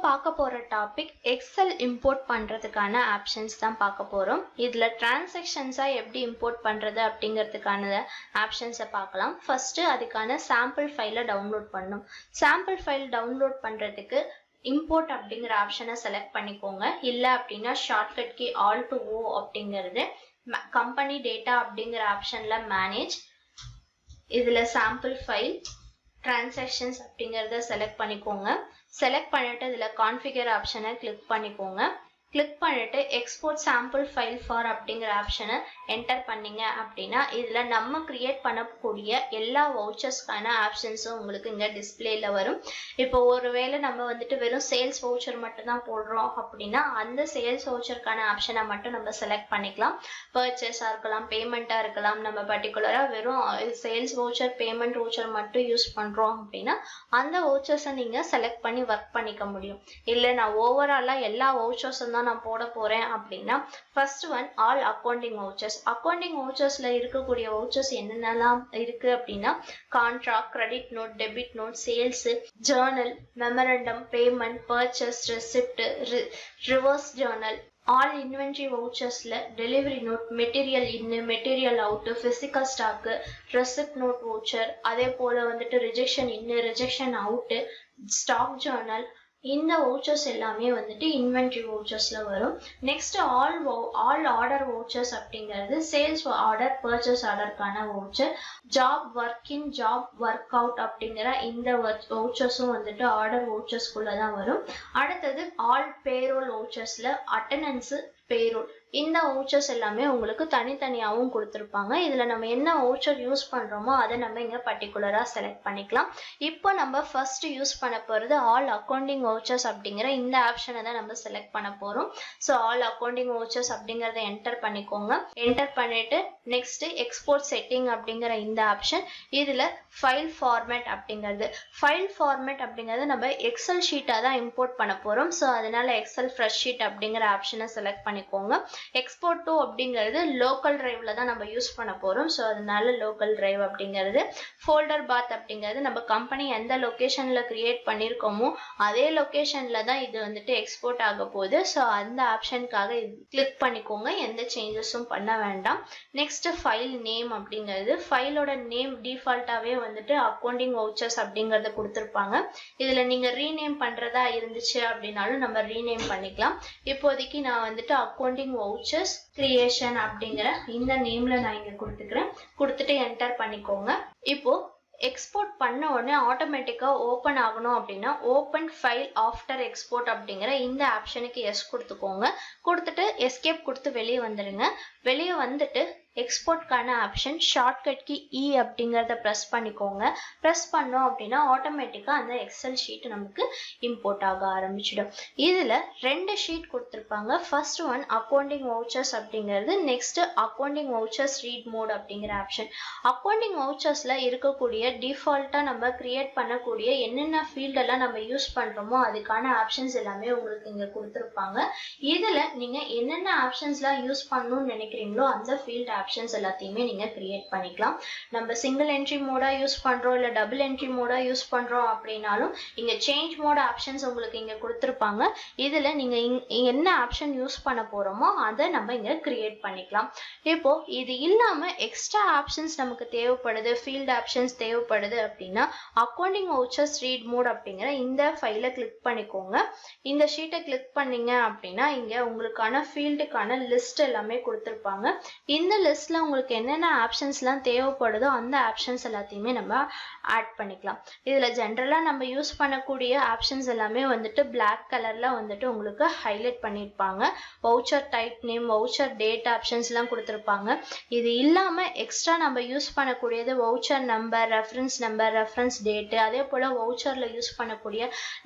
பார்க்க போற topic XL import பண்றதுக்கான ஆப்ஷன்ஸ் தான் பார்க்க போறோம். இதுல டிரான்சாக்ஷன்ஸா எப்படி இம்போர்ட் பண்றது அப்படிங்கிறதுக்கான ஆப்ஷன்ஸை பார்க்கலாம். ஃபர்ஸ்ட் அதுக்கான சாம்பிள் ஃபைலை டவுன்லோட் பண்ணணும். சாம்பிள் ஃபைல் டவுன்லோட் பண்றதுக்கு இம்போர்ட் அப்படிங்கிற ஆப்ஷனை செலக்ட் பண்ணிக்கோங்க. இல்லை அப்படின்னா ஷார்ட்கட் கீ ஆல் டு ஓ அப்படிங்கிறது கம்பெனி டேட்டா அப்படிங்கிற ஆப்ஷன்ல மேனேஜ், இதுல சாம்பிள் ஃபைல் டிரான்சாக்ஷன்ஸ் அப்படிங்கிறத செலக்ட் பண்ணிக்கோங்க. செலக்ட் பண்ணிட்டு இதுல கான்ஃபிகர் ஆப்ஷனை கிளிக் பண்ணிக்கோங்க. கிளிக் பண்ணிட்டு எக்ஸ்போர்ட் சாம்பிள் ஃபைல் ஃபார் அப்படிங்கிற ஆப்ஷனை என்டர் பண்ணீங்க அப்படின்னா இதுல நம்ம கிரியேட் பண்ணக்கூடிய எல்லா வவுச்சர்ஸ்க்கான ஆப்ஷன்ஸும் உங்களுக்கு இங்க டிஸ்பிளேல வரும். இப்போ ஒருவேளை நம்ம வந்துட்டு வெறும் சேல்ஸ் வவுச்சர் மட்டும் தான் போடுறோம் அப்படின்னா அந்த சேல்ஸ் வவுச்சருக்கான ஆப்ஷனை மட்டும் நம்ம செலக்ட் பண்ணிக்கலாம். பர்ச்சேஸா இருக்கலாம், பேமெண்டா இருக்கலாம். நம்ம பர்டிகுலரா வெறும் சேல்ஸ் வவுச்சர், பேமெண்ட் வவுச்சர் மட்டும் யூஸ் பண்றோம் அப்படின்னா அந்த வவுச்சர்ஸை நீங்க செலக்ட் பண்ணி ஒர்க் பண்ணிக்க முடியும். இல்லை நான் ஓவராலா எல்லா வவுச்சர்ஸும் தான் நான் போட போறேன் அப்படின்னா first one all accounting vouchers. Accounting வவுச்சர்ஸ்ல இருக்கக்கூடிய வவுச்சர்ஸ் என்னென்னலாம் இருக்கு அப்படின்னா contract, credit note, debit note, sales, journal, memorandum, payment, purchase, receipt, reverse journal. All inventory வவுச்சர்ஸ்ல delivery note, material in, material out, physical stock, receipt note voucher, அதே போல வந்துட்டு rejection in, rejection out, stock journal. இந்த vouchers எல்லாமே வந்துட்டு inventory வவுச்சர்ஸ்ல வரும். Next all order vouchers அப்படிங்கிறது சேல்ஸ் ஆர்டர், பர்ச்சேஸ் ஆர்டருக்கான voucher. Job work in, job work out அப்படிங்கிற இந்த வவுச்சர்ஸும் வந்துட்டு ஆர்டர் வவுச்சர்ஸ்குள்ள தான் வரும். அடுத்தது ஆல் பேரோல் வவுச்சர்ஸ்ல அட்டெண்டன்ஸ், பேரோல். இந்த வவுச்சர்ஸ் எல்லாமே உங்களுக்கு தனித்தனியாகவும் கொடுத்துருப்பாங்க. இதுல நம்ம என்ன வவுச்சர் யூஸ் பண்றோமோ அதை நம்ம இங்க பர்டிகுலரா செலக்ட் பண்ணிக்கலாம். இப்போ நம்ம ஃபர்ஸ்ட் யூஸ் பண்ண போறது ஆல் அக்கவுண்டிங் வவுச்சர்ஸ் அப்படிங்கிற இந்த ஆப்ஷனை தான் நம்ம செலக்ட் பண்ண போறோம். ஸோ ஆல் அக்கவுண்டிங் வவுச்சர்ஸ் அப்படிங்கறத என்டர் பண்ணிக்கோங்க. என்டர் பண்ணிட்டு நெக்ஸ்ட் எக்ஸ்போர்ட் செட்டிங் அப்படிங்கிற இந்த ஆப்ஷன். இதுல ஃபைல் ஃபார்மேட் அப்படிங்கிறது, ஃபைல் ஃபார்மேட் அப்படிங்கிறது நம்ம எக்ஸல் ஷீட்டா தான் இம்போர்ட் பண்ண போறோம். ஸோ அதனால எக்ஸல் ஃப்ரெஷ் ஷீட் அப்படிங்கிற ஆப்ஷனை செலக்ட் பண்ணிக்கோங்க. எக்ஸ்போர்ட் டு அப்படிங்கிறது லோக்கல் டிரைவ்ல தான் நம்ம யூஸ் பண்ண போறோம். ஸோ அதனால லோக்கல் டிரைவ் அப்படிங்கிறது. ஃபோல்டர் பாத் அப்படிங்கிறது நம்ம கம்பெனி எந்த லொகேஷன்ல கிரியேட் பண்ணிருக்கோமோ அதே லொகேஷன்ல தான் இது வந்துட்டு எக்ஸ்போர்ட் ஆக போகுது. ஸோ அந்த ஆப்ஷனுக்காக கிளிக் பண்ணிக்கோங்க. எந்த சேஞ்சஸும் பண்ண வேண்டாம். நெக்ஸ்ட் ஃபைல் நேம் அப்படிங்கிறது, ஃபைலோட நேம் டிஃபால்ட்டாவே வந்துட்டு அக்கவுண்டிங் வவுச்சர்ஸ் அப்படிங்கறத கொடுத்துருப்பாங்க. இதுல நீங்க ரீநேம் பண்றதா இருந்துச்சு அப்படின்னாலும் நம்ம ரீநேம் பண்ணிக்கலாம். இப்போதைக்கு நான் வந்துட்டு அக்கவுண்டிங் வவுச்சர்ஸ் கிரியேஷன் அப்படிங்கிற இந்த நேம்ல நான் இங்க கொடுத்துக்கிறேன். கொடுத்துட்டு என்டர் பண்ணிக்கோங்க. இப்போ எக்ஸ்போர்ட் பண்ண உடனே ஆட்டோமேட்டிக்கா ஓபன் ஆகணும் அப்படின்னா ஓபன் ஃபைல் ஆஃப்டர் எக்ஸ்போர்ட் அப்படிங்கிற இந்த ஆப்ஷனுக்கு எஸ் கொடுத்துக்கோங்க. கொடுத்துட்டு எஸ்கேப் கொடுத்து வெளியே வந்துடுங்க. வெளியே வந்துட்டு எக்ஸ்போர்ட்கான ஆப்ஷன் ஷார்ட்கட் கீ இ அப்படிங்கிறத ப்ரெஸ் பண்ணிக்கோங்க. ப்ரெஸ் பண்ணோம் அப்படின்னா ஆட்டோமேட்டிக்காக அந்த எக்ஸல் ஷீட் நமக்கு இம்போர்ட் ஆக ஆரம்பிச்சிடும். இதில் 2 ஷீட் கொடுத்துருப்பாங்க. ஃபர்ஸ்ட் ஒன் அக்கவுண்டிங் வவுச்சர்ஸ் அப்படிங்கிறது, next accounting vouchers read mode அப்படிங்கிற ஆப்ஷன். அக்கவுண்டிங் வவுச்சர்ஸில் இருக்கக்கூடிய டிஃபால்ட்டாக நம்ம கிரியேட் பண்ணக்கூடிய என்னென்ன ஃபீல்டெல்லாம் நம்ம யூஸ் பண்ணுறோமோ அதுக்கான ஆப்ஷன்ஸ் எல்லாமே உங்களுக்கு இங்கே கொடுத்துருப்பாங்க. இதில் நீங்கள் என்னென்ன ஆப்ஷன்ஸ்லாம் யூஸ் பண்ணணும்னு நினைக்கிறீங்களோ அந்த ஃபீல்ட் ஆப்ஷன்ஸ் எல்லாத்தையுமே நீங்க கிரியேட் பண்ணிக்கலாம். நம்ம சிங்கிள் என்ட்ரி மோடா யூஸ் பண்றோம் இல்ல டபுள் என்ட்ரி மோடா யூஸ் பண்றோம் அப்படின்னாலும் இங்க சேஞ்ச் மோட் ஆப்ஷன்ஸ் உங்களுக்கு இங்க கொடுத்துருப்பாங்க. இதுல நீங்க என்ன ஆப்ஷன் யூஸ் பண்ண போறோமோ அதை நம்ம இங்க கிரியேட் பண்ணிக்கலாம். இப்போ இது இல்லாம எக்ஸ்ட்ரா ஆப்ஷன்ஸ் நமக்கு தேவைப்படுது, ஃபீல்ட் ஆப்ஷன்ஸ் தேவைப்படுது அப்படின்னா அக்கவுண்டிங் வவுச்சர்ஸ் ரீட் மோட் அப்படிங்கிற இந்த ஃபைலை கிளிக் பண்ணிக்கோங்க. இந்த ஷீட்டை கிளிக் பண்ணீங்க அப்படின்னா இங்க உங்களுக்கான ஃபீல்டுக்கான லிஸ்ட் எல்லாமே கொடுத்துருப்பாங்க. இந்த லிஸ்ட்ல உங்களுக்கு என்னென்ன ஆப்ஷன்ஸ்லாம் தேவைப்படுதோ அந்த ஆப்ஷன்ஸ் எல்லாத்தையுமே நம்ம ஆட் பண்ணிக்கலாம். இதுல ஜென்ரலா நம்ம யூஸ் பண்ணக்கூடிய ஆப்ஷன்ஸ் எல்லாமே வந்துட்டு பிளாக் கலர்ல வந்துட்டு உங்களுக்கு ஹைலைட் பண்ணிருப்பாங்க. Voucher type name, voucher date options எல்லாம் கொடுத்துருப்பாங்க. இது இல்லாம எக்ஸ்ட்ரா நம்ம யூஸ் பண்ணக்கூடியது வவுச்சர் நம்பர், ரெஃபரன்ஸ் டேட், அதே போல வவுச்சர்ல யூஸ் பண்ணக்கூடிய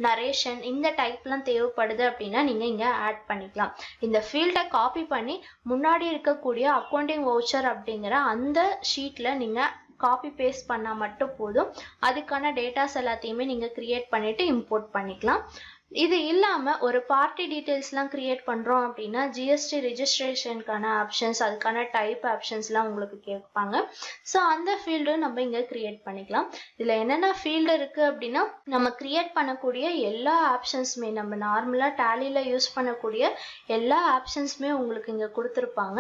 நரேஷன், இந்த டைப்லாம் தேவைப்படுது அப்படின்னா நீங்க இங்க ஆட் பண்ணிக்கலாம். இந்த ஃபீல்டை காப்பி பண்ணி முன்னாடி இருக்கக்கூடிய அக்கவுண்டிங் வவுச்சர் அப்படிங்கிற அந்த ஷீட்ல நீங்க காப்பி பேஸ்ட் பண்ணா மட்டும் போதும். அதுக்கான டேட்டாஸ் எல்லாத்தையுமே நீங்க கிரியேட் பண்ணிட்டு இம்போர்ட் பண்ணிக்கலாம். இது இல்லாம ஒரு பார்ட்டி டீடைல்ஸ்லாம் கிரியேட் பண்றோம் அப்படின்னா ஜிஎஸ்டி ரெஜிஸ்ட்ரேஷனுக்கான ஆப்ஷன்ஸ், அதுக்கான டைப் ஆப்ஷன்ஸ்லாம் உங்களுக்கு கேட்பாங்க. ஸோ அந்த ஃபீல்டும் நம்ம இங்க கிரியேட் பண்ணிக்கலாம். இதுல என்னென்ன ஃபீல்டு இருக்கு அப்படின்னா நம்ம கிரியேட் பண்ணக்கூடிய எல்லா ஆப்ஷன்ஸுமே, நம்ம நார்மலா டேலியில யூஸ் பண்ணக்கூடிய எல்லா ஆப்ஷன்ஸுமே உங்களுக்கு இங்க கொடுத்துருப்பாங்க.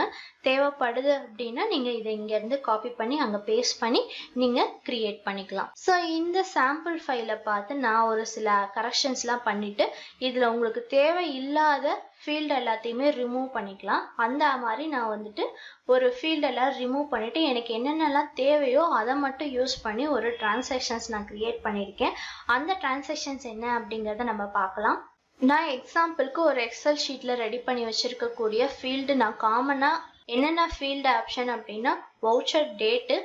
தேவைப்படுது அப்படின்னா நீங்க இதை இங்க இருந்து காப்பி பண்ணி அங்க பேஸ்ட் பண்ணி நீங்க கிரியேட் பண்ணிக்கலாம். ஸோ இந்த சாம்பிள் ஃபைலை பார்த்து நான் ஒரு சில கரெக்ஷன்ஸ்லாம் பண்ணிட்டு இதுல உங்களுக்கு தேவை இல்லாத ஃபீல்டு எல்லாத்தையுமே ரிமூவ் பண்ணிக்கலாம். அந்த மாதிரி நான் வந்துட்டு ஒரு ஃபீல்டெல்லாம் ரிமூவ் பண்ணிட்டு எனக்கு என்னென்னலாம் தேவையோ அதை மட்டும் யூஸ் பண்ணி ஒரு டிரான்சாக்ஷன்ஸ் நான் கிரியேட் பண்ணியிருக்கேன். அந்த டிரான்சாக்ஷன்ஸ் என்ன அப்படிங்கிறத நம்ம பார்க்கலாம். நான் எக்ஸாம்பிளுக்கு ஒரு எக்ஸல் ஷீட்ல ரெடி பண்ணி வச்சிருக்கக்கூடிய ஃபீல்டு நான் காமனா என்னென்ன ஃபீல்டு ஆப்ஷன் அப்படின்னா voucher date,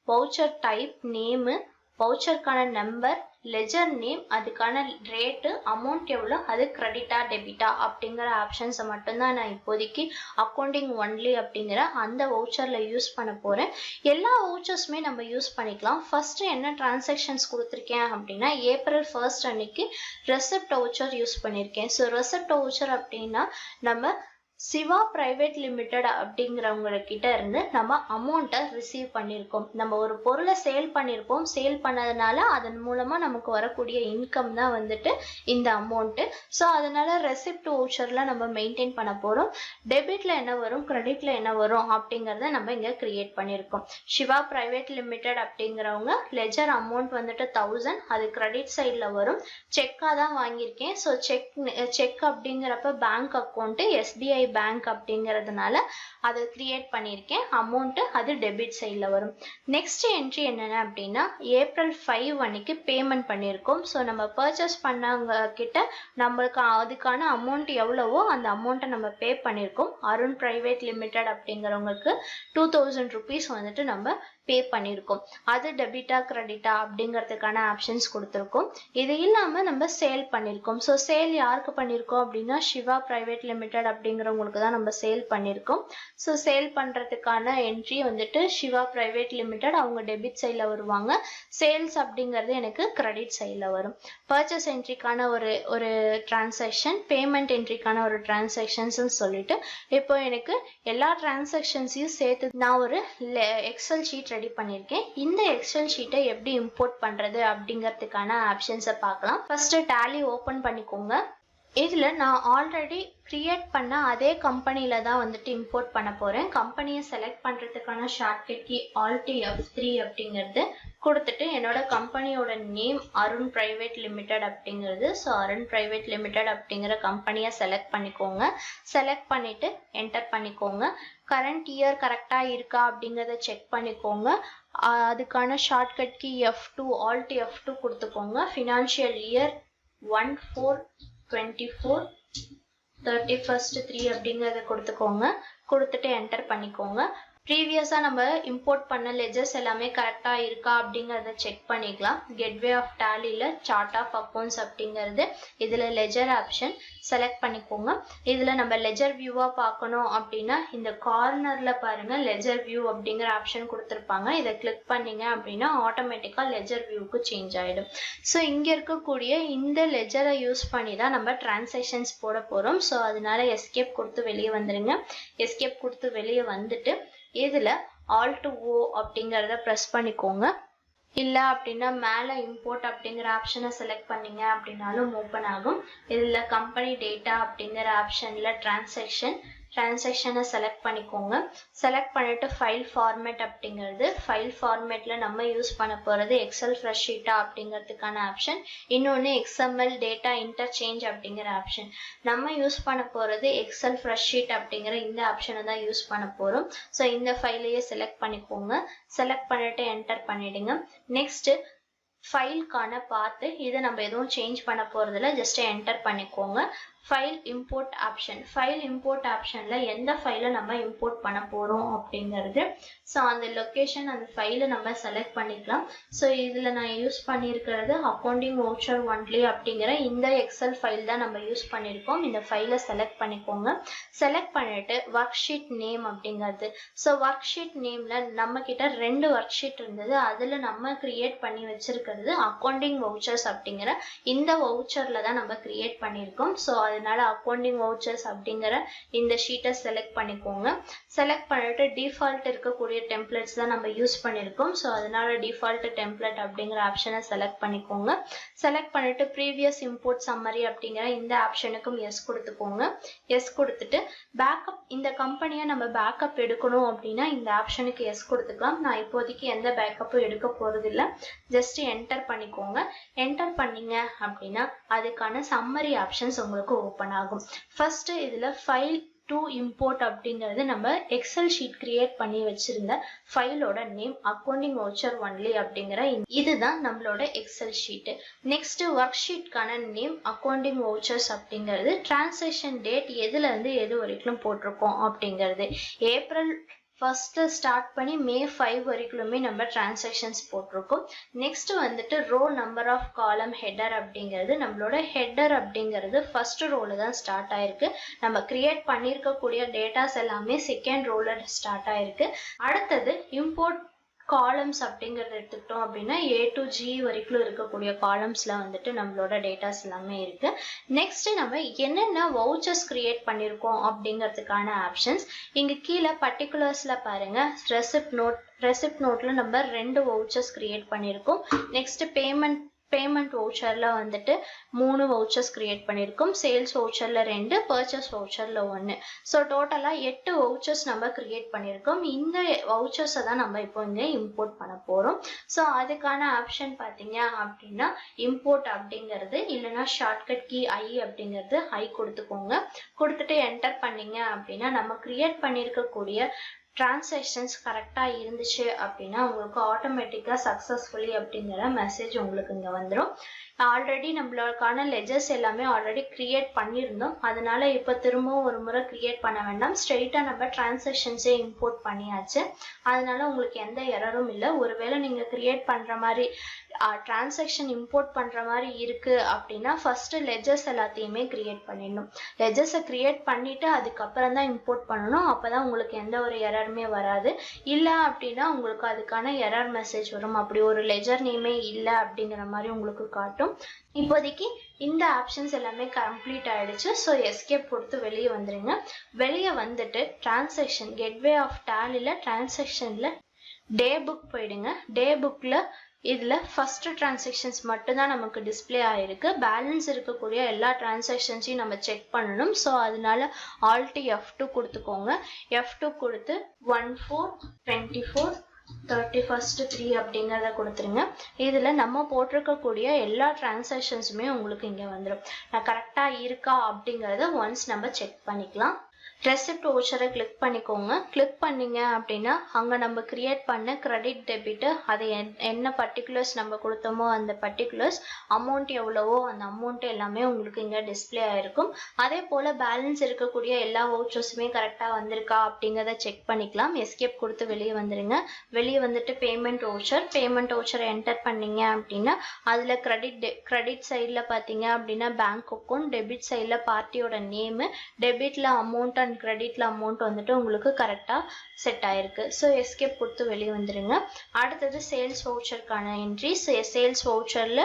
voucher type name, வவுச்சருக்கான நம்பர், லெஜர் நேம், அதுக்கான ரேட்டு, அமௌண்ட் எவ்வளோ, அது கிரெடிட்டா டெபிட்டா அப்படிங்கிற ஆப்ஷன்ஸை மட்டும்தான் நான் இப்போதைக்கு அக்கௌண்டிங் ஒன்லி அப்படிங்கிற அந்த வவுச்சர்ல யூஸ் பண்ண போறேன். எல்லா வவுச்சர்ஸுமே நம்ம யூஸ் பண்ணிக்கலாம். ஃபர்ஸ்ட் என்ன டிரான்சாக்ஷன்ஸ் கொடுத்துருக்கேன் அப்படின்னா ஏப்ரல் 1 அன்னைக்கு ரெசிப்ட் வவுச்சர் யூஸ் பண்ணியிருக்கேன். ஸோ ரெசிப்ட் வவுச்சர் அப்படின்னா நம்ம சிவா பிரைவேட் லிமிடெட் அப்படிங்கிறவங்க கிட்ட இருந்து நம்ம அமௌண்ட்டை ரிசீவ் பண்ணியிருக்கோம். நம்ம ஒரு பொருளை சேல் பண்ணியிருப்போம். சேல் பண்ணதுனால அதன் மூலமா நமக்கு வரக்கூடிய இன்கம் தான் வந்துட்டு இந்த அமௌண்ட்டு. ஸோ அதனால ரெசிப்ட் வவுச்சர்ல நம்ம மெயின்டைன் பண்ண போறோம். டெபிட்ல என்ன வரும், கிரெடிட்ல என்ன வரும் அப்படிங்கிறத நம்ம இங்க கிரியேட் பண்ணியிருக்கோம். சிவா பிரைவேட் லிமிடெட் அப்படிங்கிறவங்க லெஜர் அமௌண்ட் வந்துட்டு 1000, அது கிரெடிட் சைட்ல வரும். செக்கா தான் வாங்கியிருக்கேன். ஸோ செக் அப்படிங்கிறப்ப பேங்க் அக்கௌண்ட் எஸ்பிஐ பேங்க் அப்படிங்கிறதுனால அதை கிரியேட் பண்ணியிருக்கேன். அமௌண்ட் அது டெபிட் சைடில் வரும். நெக்ஸ்ட் என்ட்ரி என்னென்ன அப்படின்னா ஏப்ரல் 5 அன்னைக்கு பேமெண்ட் பண்ணியிருக்கோம். ஸோ நம்ம பர்ச்சேஸ் பண்ணவங்க கிட்ட நம்மளுக்கு அதுக்கான அமௌண்ட் எவ்வளவோ அந்த அமௌண்ட்டை நம்ம பே பண்ணியிருக்கோம். அருண் பிரைவேட் லிமிடெட் அப்படிங்கிறவங்களுக்கு 2000 rupees வந்துட்டு நம்ம பே பண்ணியிருக்கோம். அது டெபிட்டா கிரெடிட்டா அப்படிங்கிறதுக்கான ஆப்ஷன்ஸ் கொடுத்துருக்கோம். இது இல்லாமல் நம்ம சேல் பண்ணியிருக்கோம். ஸோ சேல் யாருக்கு பண்ணியிருக்கோம் அப்படின்னா சிவா பிரைவேட் லிமிடெட் அப்படிங்கிறவங்களுக்கு தான் நம்ம சேல் பண்ணியிருக்கோம். ஸோ சேல் பண்ணுறதுக்கான என்ட்ரி வந்துட்டு சிவா பிரைவேட் லிமிடெட் அவங்க டெபிட் சைடில் வருவாங்க. சேல்ஸ் அப்படிங்கிறது எனக்கு கிரெடிட் சைடில் வரும். பர்ச்சேஸ் என்ட்ரிக்கான ஒரு டிரான்சாக்ஷன், பேமெண்ட் என்ட்ரிக்கான ஒரு டிரான்சாக்ஷன்ஸ் சொல்லிட்டு இப்போ எனக்கு எல்லா டிரான்சாக்ஷன்ஸையும் சேர்த்து நான் ஒரு எக்ஸல் ஷீட் ரெடி பண்ணியிருக்கேன். இந்த எக்ஸல் ஷீட்டை எப்படி இம்போர்ட் பண்றது அப்படிங்கிறதுக்கான ஆப்ஷன்ஸை பார்க்கலாம். ஃபர்ஸ்ட் டேலி ஓப்பன் பண்ணிக்கோங்க. இதுல நான் ஆல்ரெடி கிரியேட் பண்ண அதே கம்பெனில தான் வந்துட்டு இம்போர்ட் பண்ண போறேன். கம்பெனியை செலக்ட் பண்றதுக்கான ஷார்ட்கட் கீ Alt F3 அப்படிங்கிறது கொடுத்துட்டு என்னோட கம்பெனியோட நேம் அருண் பிரைவேட் லிமிடெட் அப்படிங்கிறது. ஸோ அருண் பிரைவேட் லிமிடெட் அப்படிங்கிற கம்பெனியை செலக்ட் பண்ணிக்கோங்க. செலக்ட் பண்ணிட்டு என்டர் பண்ணிக்கோங்க. கரண்ட் இயர் கரெக்டா இருக்கா அப்படிங்கிறத செக் பண்ணிக்கோங்க. அதுக்கான shortcut key F2 Alt F2 கொடுத்துக்கோங்க. ஃபினான்ஷியல் இயர் 1/4/24 31st 3 அப்படிங்கிறத கொடுத்துக்கோங்க. கொடுத்துட்டு என்டர் பண்ணிக்கோங்க. ப்ரீவியஸா நம்ம இம்போர்ட் பண்ண லெஜர்ஸ் எல்லாமே கரெக்டா இருக்கா அப்படிங்கிறத செக் பண்ணிக்கலாம். கெட்வே ஆஃப் டேலியில சார்ட் ஆஃப் அக்கௌண்ட்ஸ் அப்படிங்கிறது இதுல லெஜர் ஆப்ஷன் செலக்ட் பண்ணிக்கோங்க. இதுல நம்ம லெஜர் வியூவா பார்க்கணும் அப்படின்னா இந்த கார்னர்ல பாருங்க லெஜர் வியூ அப்படிங்கிற ஆப்ஷன் கொடுத்துருப்பாங்க. இதை கிளிக் பண்ணீங்க அப்படின்னா ஆட்டோமேட்டிக்கா லெஜர் வியூக்கு சேஞ்ச் ஆயிடும். ஸோ இங்க இருக்கக்கூடிய இந்த லெஜரை யூஸ் பண்ணி தான் நம்ம டிரான்சாக்ஷன்ஸ் போட போறோம். ஸோ அதனால எஸ்கேப் கொடுத்து வெளியே வந்துருங்க. எஸ்கேப் கொடுத்து வெளியே வந்துட்டு இதுல Alt O அப்படிங்கிறத ப்ரெஸ் பண்ணிக்கோங்க. இல்லை அப்படின்னா மேலே இம்போர்ட் அப்படிங்கிற ஆப்ஷனை செலக்ட் பண்ணீங்க அப்படின்னாலும் ஓப்பன் ஆகும். இதில் கம்பெனி டேட்டா அப்படிங்கிற ஆப்ஷனில் டிரான்சாக்ஷனை செலக்ட் பண்ணிக்கோங்க. செலக்ட் பண்ணிட்டு ஃபைல் ஃபார்மேட் அப்படிங்கிறது, ஃபைல் ஃபார்மேட்டில் நம்ம யூஸ் பண்ண போகிறது எக்ஸல் ஃப்ரெஷ் ஷீட்டா அப்படிங்கிறதுக்கான ஆப்ஷன். இன்னொன்று XML டேட்டா இன்டர்சேஞ்ச் அப்படிங்கிற ஆப்ஷன். நம்ம யூஸ் பண்ண போகிறது எக்ஸல் ஃப்ரெஷ் ஷீட் அப்படிங்கிற இந்த ஆப்ஷனை தான் யூஸ் பண்ண போகிறோம். ஸோ இந்த ஃபைலையே செலக்ட் பண்ணிக்கோங்க. செலக்ட் பண்ணிட்டு என்டர் பண்ணிடுங்க. நெக்ஸ்ட் ஃபைலுக்கான பார்த்து இதை நம்ம எதுவும் சேஞ்ச் பண்ண போகிறதில்ல, ஜஸ்ட் என்டர் பண்ணிக்கோங்க. File import option, file import ஆப்ஷனில் எந்த ஃபைலை நம்ம இம்போர்ட் பண்ண போகிறோம் அப்படிங்கிறது. ஸோ அந்த லொக்கேஷன் அந்த ஃபைலை நம்ம செலக்ட் பண்ணிக்கலாம். ஸோ இதில் நான் யூஸ் பண்ணியிருக்கிறது அக்கௌண்டிங் வவுச்சர் ஒன்லி அப்படிங்கிற இந்த எக்ஸல் ஃபைல் தான் நம்ம யூஸ் பண்ணியிருக்கோம். இந்த ஃபைலை செலக்ட் பண்ணிக்கோங்க. செலக்ட் பண்ணிட்டு ஒர்க் ஷீட் நேம் அப்படிங்கிறது. ஸோ ஒர்க் ஷீட் நேமில் நம்ம கிட்ட 2 ஒர்க் ஷீட் இருந்தது. அதில் நம்ம கிரியேட் பண்ணி வச்சிருக்கிறது பண்ணியிருக்கிறது அக்கௌண்டிங் வவுச்சர்ஸ் அப்படிங்கிற இந்த வவுச்சர்ல தான் நம்ம கிரியேட் பண்ணியிருக்கோம். ஸோ அதனால அக்கௌண்டிங் வவுச்சர்ஸ் அப்படிங்கிற இந்த ஷீட்டை செலக்ட் பண்ணிக்கோங்க. செலக்ட் பண்ணிட்டு டிஃபால்ட் இருக்கக்கூடிய டெம்ப்ளேட்ஸ் தான் நம்ம யூஸ் பண்ணியிருக்கோம். ஸோ அதனால டிஃபால்ட் டெம்ப்ளேட் அப்படிங்கிற ஆப்ஷனை செலக்ட் பண்ணிக்கோங்க. செலக்ட் பண்ணிட்டு ப்ரீவியஸ் இம்போர்ட் சம்மரி அப்படிங்கிற இந்த ஆப்ஷனுக்கும் எஸ் கொடுத்துக்கோங்க. எஸ் கொடுத்துட்டு பேக்கப், இந்த கம்பெனியை நம்ம பேக்கப் எடுக்கணும் அப்படின்னா இந்த ஆப்ஷனுக்கு எஸ் கொடுத்துக்கலாம். நான் இப்போதைக்கு எந்த பேக்கப்பும் எடுக்க போறது இல்லை. ஜஸ்ட் என்டர் பண்ணிக்கோங்க. என்டர் பண்ணீங்க அப்படின்னா அதுக்கான சம்மரி ஆப்ஷன்ஸ் உங்களுக்கு ஓப்பன் ஆகும். ஃபர்ஸ்ட் இதுல ஃபைல் டு இம்போர்ட் அப்படிங்கிறது நம்ம எக்ஸல் ஷீட் கிரியேட் பண்ணி வச்சிருந்த ஃபைலோட நேம் அக்கௌண்டிங் வவுச்சர் ஒன்லி அப்படிங்கிற இதுதான் நம்மளோட எக்ஸல் ஷீட். நெக்ஸ்ட் ஒர்க் ஷீட்கான நேம் அக்கௌண்டிங் வவுச்சர்ஸ் அப்படிங்கிறது டிரான்சாக்ஷன் டேட் எதுல இருந்து எது வரைக்கும் போட்டிருக்கோம் அப்படிங்கிறது ஏப்ரல் 1st ஸ்டார்ட் பண்ணி மே 5 வரைக்குமே நம்ம டிரான்சாக்ஷன்ஸ் போட்டிருக்கோம். நெக்ஸ்ட் வந்துட்டு row number of column header அப்படிங்கிறது நம்மளோட ஹெடர் அப்படிங்கிறது ஃபர்ஸ்ட் ரோல தான் ஸ்டார்ட் ஆயிருக்கு. நம்ம கிரியேட் பண்ணியிருக்கக்கூடிய டேட்டாஸ் எல்லாமே செகண்ட் ரோல ஸ்டார்ட் ஆயிருக்கு. அடுத்தது இம்போர்ட் காலம்ஸ் அப்படிங்கறத எடுத்துக்கிட்டோம் அப்படின்னா A to G வரைக்கும் இருக்கக்கூடிய காலம்ஸ்ல வந்துட்டு நம்மளோட டேட்டாஸ் எல்லாமே இருக்கு. நெக்ஸ்ட் நம்ம என்னென்ன வவுச்சர்ஸ் கிரியேட் பண்ணிருக்கோம் அப்படிங்கிறதுக்கான ஆப்ஷன்ஸ் இங்க கீழே பர்டிகுலர்ஸ்ல பாருங்க. ரெசிப்ட் நோட்ல நம்ம 2 வவுச்சர்ஸ் கிரியேட் பண்ணிருக்கோம். நெக்ஸ்ட் பேமெண்ட் வவுச்சர்ல வந்துட்டு 3 வவுச்சர்ஸ் கிரியேட் பண்ணிருக்கோம். சேல்ஸ் வவுச்சர்ல 2, பர்ச்சேஸ் வவுச்சர்ல 1. ஸோ டோட்டலா 8 வவுச்சர்ஸ் நம்ம கிரியேட் பண்ணிருக்கோம். இந்த வவுச்சர்ஸை தான் நம்ம இப்போ இங்க இம்போர்ட் பண்ண போறோம். ஸோ அதுக்கான ஆப்ஷன் பாத்தீங்க அப்படின்னா இம்போர்ட் அப்படிங்கிறது இல்லைன்னா ஷார்ட்கட் கீ ஐ அப்படிங்கிறது ஐ கொடுத்துக்கோங்க. கொடுத்துட்டு என்டர் பண்ணீங்க அப்படின்னா நம்ம கிரியேட் பண்ணிருக்கக்கூடிய டிரான்சாக்ஷன்ஸ் கரெக்டா இருந்துச்சு அப்படின்னா உங்களுக்கு ஆட்டோமேட்டிக்கா சக்சஸ்ஃபுல்லி அப்படிங்கிற மெசேஜ் உங்களுக்கு இங்க வந்துடும். ஆல்ரெடி நம்மளுக்கான லெஜர்ஸ் எல்லாமே ஆல்ரெடி கிரியேட் பண்ணியிருந்தோம். அதனால இப்ப திரும்பவும் ஒரு முறை கிரியேட் பண்ண வேண்டாம். ஸ்ட்ரெயிட்டா நம்ம டிரான்சாக்ஷன்ஸே இம்போர்ட் பண்ணியாச்சு. அதனால உங்களுக்கு எந்த எரரும் இல்லை. ஒருவேளை நீங்க கிரியேட் பண்ற மாதிரி டிரான்சாக்ஷன் இம்போர்ட் பண்ற மாதிரி இருக்கு அப்படின்னா ஃபர்ஸ்ட் லெஜர்ஸ் எல்லாத்தையுமே கிரியேட் பண்ணிடணும். லெஜர்ஸை கிரியேட் பண்ணிட்டு அதுக்கப்புறம் தான் இம்போர்ட் பண்ணணும். அப்பதான் உங்களுக்கு எந்த ஒரு எரருமே வராது. இல்ல அப்படின்னா உங்களுக்கு அதுக்கான எரர் மெசேஜ் வரும். அப்படி ஒரு லெஜர் நேமே இல்லை அப்படிங்கிற மாதிரி உங்களுக்கு காட்டும். இப்போதைக்கு இந்த ஆப்ஷன்ஸ் எல்லாமே கம்ப்ளீட் ஆயிடுச்சு. ஸோ எஸ்கேப் கொடுத்து வெளியே வந்துருங்க. வெளியே வந்துட்டு டிரான்சாக்ஷன் கெட்வே ஆஃப் டேலில டிரான்சாக்ஷன்ல டே புக் போயிடுங்க. டே புக்ல இதுல ஃபர்ஸ்ட் டிரான்சாக்ஷன்ஸ் மட்டும் தான் நமக்கு டிஸ்பிளே ஆயிருக்கு. பேலன்ஸ் இருக்கக்கூடிய எல்லா டிரான்சாக்ஷன்ஸையும் நம்ம செக் பண்ணணும். ஸோ அதனால ஆல்ட் F2 கொடுத்துக்கோங்க. F2 கொடுத்து 1424 31st 3 அப்படிங்கிறத கொடுத்துருங்க. இதுல நம்ம போட்டிருக்கக்கூடிய எல்லா டிரான்சாக்ஷன்ஸுமே உங்களுக்கு இங்க வந்துடும். நான் கரெக்டா இருக்கா அப்படிங்கறத ஒன்ஸ் நம்ம செக் பண்ணிக்கலாம். ரெசிப்ட் வவுச்சரை கிளிக் பண்ணிக்கோங்க. கிளிக் பண்ணீங்க அப்படின்னா அங்க நம்ம கிரியேட் பண்ண கிரெடிட் டெபிட் அது என்ன பர்டிகுலர்ஸ் நம்ம கொடுத்தோமோ அந்த பர்டிகுலர்ஸ் அமௌண்ட் எவ்வளவோ அந்த அமௌண்ட் எல்லாமே உங்களுக்கு இங்க டிஸ்பிளே ஆயிருக்கும். அதே போல பேலன்ஸ் இருக்கக்கூடிய எல்லா வவுச்சர்ஸுமே கரெக்டா வந்திருக்கா அப்படிங்கறத செக் பண்ணிக்கலாம். எஸ்கேப் கொடுத்து வெளியே வந்துருங்க. வெளியே வந்துட்டு பேமெண்ட் வவுச்சரை என்டர் பண்ணீங்க அப்படின்னா அதுல கிரெடிட் சைட்ல பாத்தீங்க அப்படின்னா பேங்க் அக்கௌண்ட், டெபிட் சைட்ல பார்ட்டியோட நேம், டெபிட்ல அமௌண்ட் அண்ட் கிரெடிட்ல அமௌண்ட் வந்துட்டு உங்களுக்கு கரெக்டா செட் ஆயிருக்கு. ஸோ எஸ்கேப் கொடுத்து வெளியே வந்துருங்க. அடுத்தது சேல்ஸ் வவுச்சருக்கான என்ட்ரி. சேல்ஸ் வவுச்சர்ல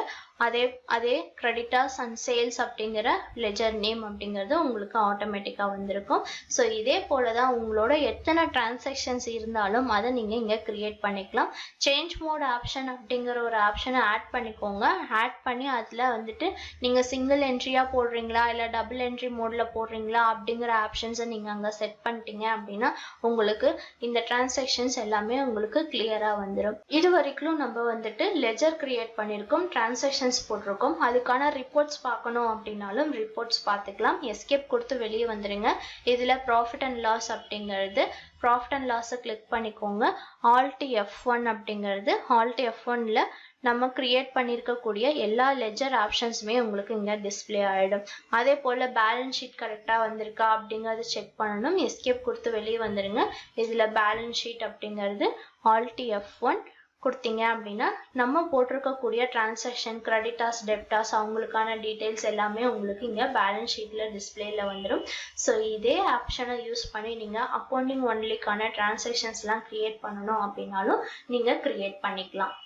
அதே கிரெடிட்டாஸ் அண்ட் சேல்ஸ் அப்படிங்கிற லெஜர் நேம் அப்படிங்கிறது உங்களுக்கு ஆட்டோமேட்டிக்கா வந்திருக்கும். ஸோ இதே போலதான் உங்களோட எத்தனை டிரான்சாக்ஷன்ஸ் இருந்தாலும் அதை நீங்க இங்க கிரியேட் பண்ணிக்கலாம். சேஞ்ச் மோட் ஆப்ஷன் அப்படிங்கிற ஒரு ஆப்ஷனை ஆட் பண்ணிக்கோங்க. ஆட் பண்ணி அதுல வந்துட்டு நீங்க சிங்கிள் என்ட்ரியா போடுறீங்களா இல்ல டபுள் என்ட்ரி மோட்ல போடுறீங்களா அப்படிங்கிற ஆப்ஷன்ஸை நீங்க அங்க செட் பண்ணிட்டீங்க அப்படின்னா உங்களுக்கு இந்த டிரான்சாக்ஷன்ஸ் எல்லாமே உங்களுக்கு கிளியரா வந்துடும். இது வரைக்கும் நம்ம வந்துட்டு லெஜர் கிரியேட் பண்ணிருக்கோம், டிரான்சாக்ஷன் போட்டிருக்கோம். அதுக்கான ரிப்போர்ட்ஸ் பார்க்கணும் அப்படின்னாலும் ரிப்போர்ட்ஸ் பார்த்துக்கலாம். எஸ்கேப் கொடுத்து வெளியே வந்துருங்க. இதுல ப்ராஃபிட் அண்ட் லாஸ் அப்படிங்கிறது ப்ராஃபிட் அண்ட் லாஸை கிளிக் பண்ணிக்கோங்க. ஆல்ட் F1 அப்படிங்கிறது ஆல்ட் F1ல நம்ம கிரியேட் பண்ணிருக்கக்கூடிய எல்லா லெஜர் ஆப்ஷன்ஸுமே உங்களுக்கு இங்க டிஸ்பிளே ஆயிடும். அதே போல பேலன்ஸ் ஷீட் கரெக்டா வந்திருக்கா அப்படிங்கறத செக் பண்ணணும். எஸ்கேப் கொடுத்து வெளியே வந்துருங்க. இதுல பேலன்ஸ் ஷீட் அப்படிங்கிறது ஆல்ட் F1 கொடுத்தீங்க அப்படின்னா நம்ம போட்டிருக்கக்கூடிய டிரான்சாக்ஷன் கிரெடிட்டாஸ் டெப்டாஸ் அவங்களுக்கான டீடைல்ஸ் எல்லாமே உங்களுக்கு இங்க பேலன்ஸ் ஷீட்ல டிஸ்பிளேல வந்துடும். ஸோ இதே ஆப்ஷனை யூஸ் பண்ணி நீங்க அக்கௌண்டிங் ஒன்லிக்கான டிரான்சாக்ஷன்ஸ் எல்லாம் கிரியேட் பண்ணணும் அப்படின்னாலும் நீங்க கிரியேட் பண்ணிக்கலாம்.